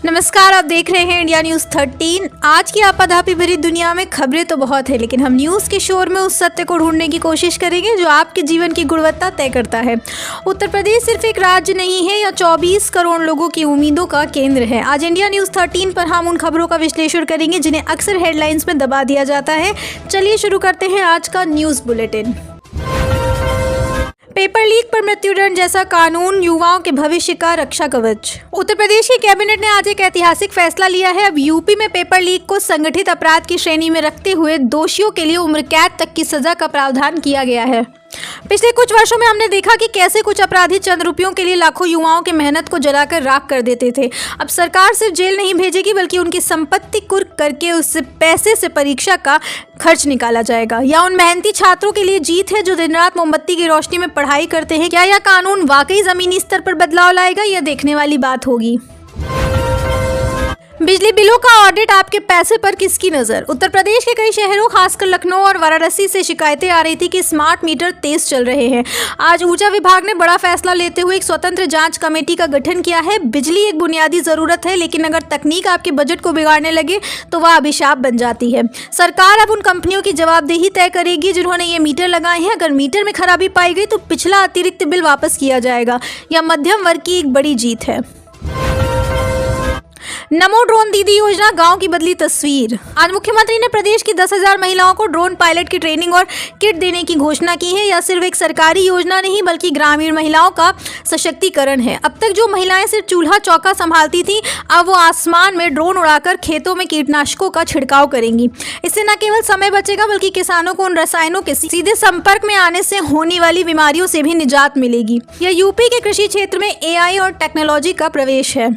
नमस्कार, आप देख रहे हैं इंडिया न्यूज 13। आज की आपाधापी भरी दुनिया में खबरें तो बहुत है, लेकिन हम न्यूज के शोर में उस सत्य को ढूंढने की कोशिश करेंगे जो आपके जीवन की गुणवत्ता तय करता है। उत्तर प्रदेश सिर्फ एक राज्य नहीं है, यह 24 करोड़ लोगों की उम्मीदों का केंद्र है। आज इंडिया न्यूज 13 पर हम उन खबरों का विश्लेषण करेंगे जिन्हें अक्सर हेडलाइंस में दबा दिया जाता है। चलिए शुरू करते हैं आज का न्यूज बुलेटिन। पेपर लीक पर मृत्युदंड जैसा कानून, युवाओं के भविष्य का रक्षा कवच। उत्तर प्रदेश की कैबिनेट ने आज एक ऐतिहासिक फैसला लिया है। अब यूपी में पेपर लीक को संगठित अपराध की श्रेणी में रखते हुए दोषियों के लिए उम्र कैद तक की सजा का प्रावधान किया गया है। पिछले कुछ वर्षों में हमने देखा कि कैसे कुछ अपराधी चंद रुपयों के लिए लाखों युवाओं की मेहनत को जलाकर राख कर देते थे। अब सरकार सिर्फ जेल नहीं भेजेगी, बल्कि उनकी संपत्ति कुर्क करके उससे पैसे से परीक्षा का खर्च निकाला जाएगा। या उन मेहनती छात्रों के लिए जीत है जो दिन रात मोमबत्ती की रोशनी में पढ़ाई करते हैं। क्या यह कानून वाकई जमीनी स्तर पर बदलाव लाएगा, यह देखने वाली बात होगी। बिजली बिलों का ऑडिट, आपके पैसे पर किसकी नजर। उत्तर प्रदेश के कई शहरों, खासकर लखनऊ और वाराणसी से शिकायतें आ रही थी कि स्मार्ट मीटर तेज चल रहे हैं। आज ऊर्जा विभाग ने बड़ा फैसला लेते हुए एक स्वतंत्र जांच कमेटी का गठन किया है। बिजली एक बुनियादी जरूरत है, लेकिन अगर तकनीक आपके बजट को बिगाड़ने लगे तो वह अभिशाप बन जाती है। सरकार अब उन कंपनियों की जवाबदेही तय करेगी जिन्होंने ये मीटर लगाए हैं। अगर मीटर में खराबी पाई गई तो पिछला अतिरिक्त बिल वापस किया जाएगा। यह मध्यम वर्ग की एक बड़ी जीत है। नमो ड्रोन दीदी योजना, गांव की बदली तस्वीर। आज मुख्यमंत्री ने प्रदेश की 10,000 महिलाओं को ड्रोन पायलट की ट्रेनिंग और किट देने की घोषणा की है। यह सिर्फ एक सरकारी योजना नहीं, बल्कि ग्रामीण महिलाओं का सशक्तिकरण है। अब तक जो महिलाएं सिर्फ चूल्हा चौका संभालती थी, अब वो आसमान में ड्रोन उड़ाकर खेतों में कीटनाशकों का छिड़काव करेंगी। इससे न केवल समय बचेगा, बल्कि किसानों को उन रसायनों के सीधे संपर्क में आने से होने वाली बीमारियों से भी निजात मिलेगी। यह यूपी के कृषि क्षेत्र में AI और टेक्नोलॉजी का प्रवेश है।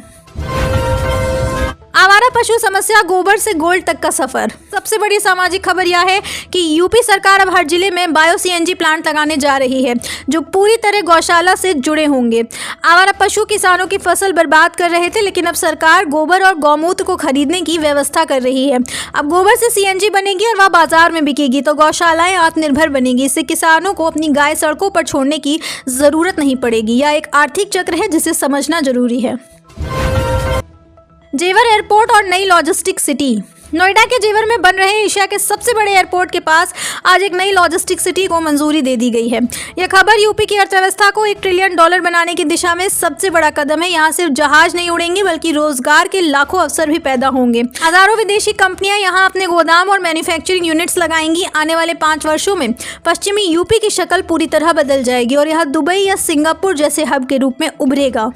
आवारा पशु समस्या, गोबर से गोल्ड तक का सफर। सबसे बड़ी सामाजिक खबर यह है कि यूपी सरकार अब हर जिले में बायो CNG प्लांट लगाने जा रही है, जो पूरी तरह गौशाला से जुड़े होंगे। आवारा पशु किसानों की फसल बर्बाद कर रहे थे, लेकिन अब सरकार गोबर और गौमूत्र को खरीदने की व्यवस्था कर रही है। अब गोबर से CNG बनेगी और वह बाजार में बिकेगी, तो गौशालाएं आत्मनिर्भर बनेगी। इससे किसानों को अपनी गाय सड़कों पर छोड़ने की जरूरत नहीं पड़ेगी। यह एक आर्थिक चक्र है जिसे समझना जरूरी है। जेवर एयरपोर्ट और नई लॉजिस्टिक सिटी। नोएडा के जेवर में बन रहे एशिया के सबसे बड़े एयरपोर्ट के पास आज एक नई लॉजिस्टिक सिटी को मंजूरी दे दी गई है। यह खबर यूपी की अर्थव्यवस्था को $1 ट्रिलियन बनाने की दिशा में सबसे बड़ा कदम है। यहाँ सिर्फ जहाज नहीं उड़ेंगे, बल्कि रोजगार के लाखों अवसर भी पैदा होंगे। हजारों विदेशी कंपनियां यहाँ अपने गोदाम और मैन्युफैक्चरिंग यूनिट्स लगाएंगी। आने वाले 5 वर्षों में पश्चिमी यूपी की शक्ल पूरी तरह बदल जाएगी और यह दुबई या सिंगापुर जैसे हब के रूप में उभरेगा।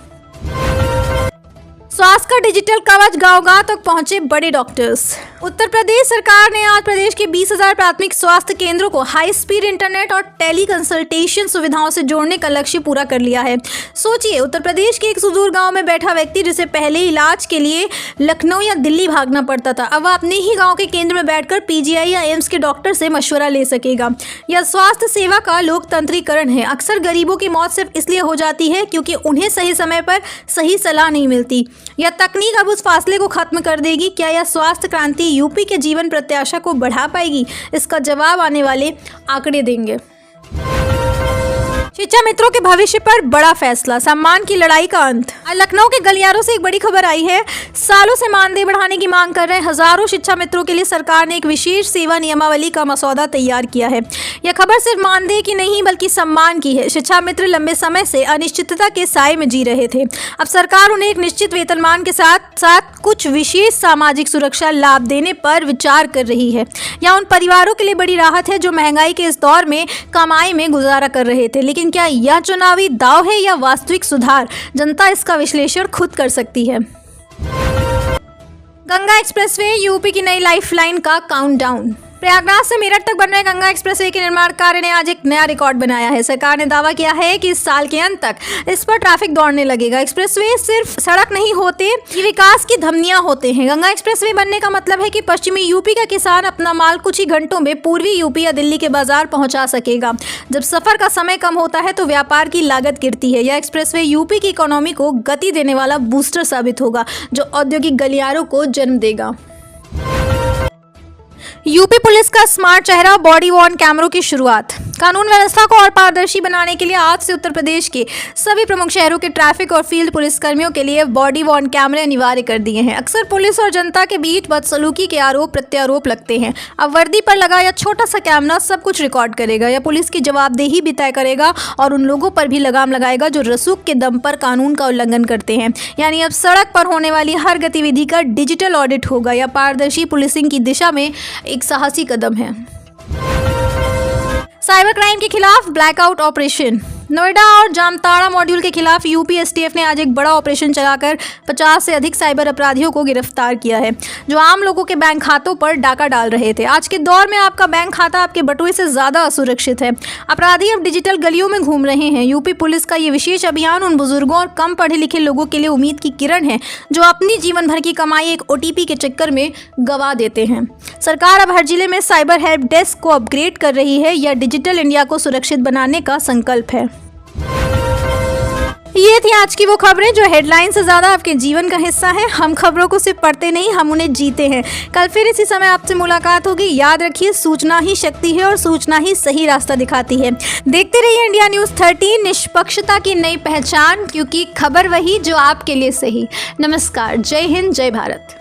स्वास्थ्य का डिजिटल कवच, गांव-गांव तक पहुंचे बड़े डॉक्टर्स। उत्तर प्रदेश सरकार ने आज प्रदेश के 20,000 प्राथमिक स्वास्थ्य केंद्रों को हाई स्पीड इंटरनेट और टेली कंसल्टेशन सुविधाओं से जोड़ने का लक्ष्य पूरा कर लिया है। सोचिए, उत्तर प्रदेश के एक सुदूर गांव में बैठा व्यक्ति, जिसे पहले इलाज के लिए लखनऊ या दिल्ली भागना पड़ता था, अब वह अपने ही गाँव के केंद्र में बैठकर PGI या एम्स के डॉक्टर से मशवरा ले सकेगा। यह स्वास्थ्य सेवा का लोकतंत्रीकरण है। अक्सर गरीबों की मौत सिर्फ इसलिए हो जाती है क्योंकि उन्हें सही समय पर सही सलाह नहीं मिलती। यह तकनीक अब उस फासले को खत्म कर देगी। क्या यह स्वास्थ्य क्रांति यूपी के जीवन प्रत्याशा को बढ़ा पाएगी? इसका जवाब आने वाले आंकड़े देंगे। शिक्षा मित्रों के भविष्य पर बड़ा फैसला, सम्मान की लड़ाई का अंत। लखनऊ के गलियारों से एक बड़ी खबर आई है। सालों से मानदेय बढ़ाने की मांग कर रहे हजारों शिक्षा मित्रों के लिए सरकार ने एक विशेष सेवा नियमावली का मसौदा तैयार किया है। यह खबर सिर्फ मानदेय की नहीं, बल्कि सम्मान की है। शिक्षा मित्र लंबे समय से अनिश्चितता के साए में जी रहे थे। अब सरकार उन्हें एक निश्चित वेतनमान के साथ साथ कुछ विशेष सामाजिक सुरक्षा लाभ देने पर विचार कर रही है। यह उन परिवारों के लिए बड़ी राहत है जो महंगाई के इस दौर में कमाई में गुजारा कर रहे थे। लेकिन क्या यह चुनावी दाव है या वास्तविक सुधार? जनता इसका विश्लेषण खुद कर सकती है। गंगा एक्सप्रेसवे, यूपी की नई लाइफलाइन का काउंटडाउन। प्रयागराज से मेरठ तक बन रहे गंगा एक्सप्रेसवे के निर्माण कार्य ने आज एक नया रिकॉर्ड बनाया है। सरकार ने दावा किया है कि इस साल के अंत तक इस पर ट्रैफिक दौड़ने लगेगा। एक्सप्रेसवे सिर्फ सड़क नहीं होते, ये विकास की धमनियां होते हैं। गंगा एक्सप्रेसवे बनने का मतलब है कि पश्चिमी यूपी का किसान अपना माल कुछ ही घंटों में पूर्वी यूपी या दिल्ली के बाजार पहुंचा सकेगा। जब सफर का समय कम होता है तो व्यापार की लागत गिरती है। यह एक्सप्रेसवे यूपी की इकोनॉमी को गति देने वाला बूस्टर साबित होगा, जो औद्योगिक गलियारों को जन्म देगा। यूपी पुलिस का स्मार्ट चेहरा, बॉडी वॉर्न कैमरों की शुरुआत। कानून व्यवस्था को और पारदर्शी बनाने के लिए आज से उत्तर प्रदेश के सभी प्रमुख शहरों के ट्रैफिक और फील्ड पुलिसकर्मियों के लिए बॉडी वॉर्न कैमरे अनिवार्य कर दिए हैं। अक्सर पुलिस और जनता के बीच बदसलूकी के आरोप प्रत्यारोप लगते हैं। अब वर्दी पर लगा या छोटा सा कैमरा सब कुछ रिकॉर्ड करेगा या पुलिस की जवाबदेही भी तय करेगा और उन लोगों पर भी लगाम लगाएगा जो रसूख के दम पर कानून का उल्लंघन करते हैं। यानी अब सड़क पर होने वाली हर गतिविधि का डिजिटल ऑडिट होगा। यह पारदर्शी पुलिसिंग की दिशा में एक साहसी कदम है। साइबर क्राइम के खिलाफ ब्लैकआउट ऑपरेशन। नोएडा और जामताड़ा मॉड्यूल के खिलाफ यूपी एसटीएफ ने आज एक बड़ा ऑपरेशन चलाकर 50 से अधिक साइबर अपराधियों को गिरफ्तार किया है जो आम लोगों के बैंक खातों पर डाका डाल रहे थे। आज के दौर में आपका बैंक खाता आपके बटुए से ज्यादा असुरक्षित है। अपराधी अब डिजिटल गलियों में घूम रहे हैं। यूपी पुलिस का ये विशेष अभियान उन बुजुर्गों और कम पढ़े लिखे लोगों के लिए उम्मीद की किरण है जो अपनी जीवन भर की कमाई एक OTP के चक्कर में गंवा देते हैं। सरकार अब हर जिले में साइबर हेल्प डेस्क को अपग्रेड कर रही है। यह डिजिटल इंडिया को सुरक्षित बनाने का संकल्प है। ये थी आज की वो खबरें जो हेडलाइन से ज़्यादा आपके जीवन का हिस्सा है। हम खबरों को सिर्फ पढ़ते नहीं, हम उन्हें जीते हैं। कल फिर इसी समय आपसे मुलाकात होगी। याद रखिए, सूचना ही शक्ति है और सूचना ही सही रास्ता दिखाती है। देखते रहिए इंडिया न्यूज़ 13, निष्पक्षता की नई पहचान, क्योंकि खबर वही जो आपके लिए सही। नमस्कार, जय हिंद, जय भारत।